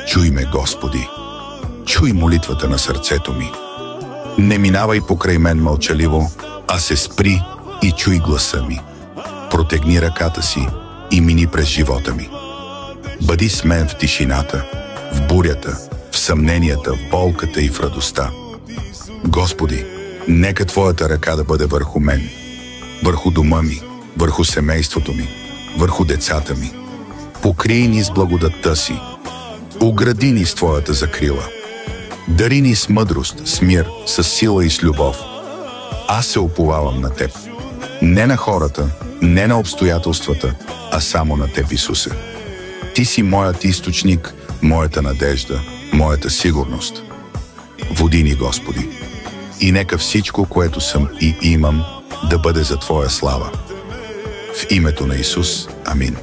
Чуй ме, Господи! Чуй молитвата на сърцето ми. Не минавай покрай мен мълчаливо, а се спри и чуй гласа ми. Протегни ръката си и мини през живота ми. Бъди с мен в тишината, в бурята, в съмненията, в болката и в радостта. Господи, нека Твоята ръка да бъде върху мен, върху дома ми, върху семейството ми, върху децата ми. Покрий ни с благодатта си, огради ни с Твоята закрила. Дари ни с мъдрост, с мир, с сила и с любов. Аз се уповавам на Теб. Не на хората, не на обстоятелствата, а само на Теб, Исусе. Ти си моят източник, моята надежда, моята сигурност. Води ни, Господи, и нека всичко, което съм и имам, да бъде за Твоя слава. В името на Исус. Амин.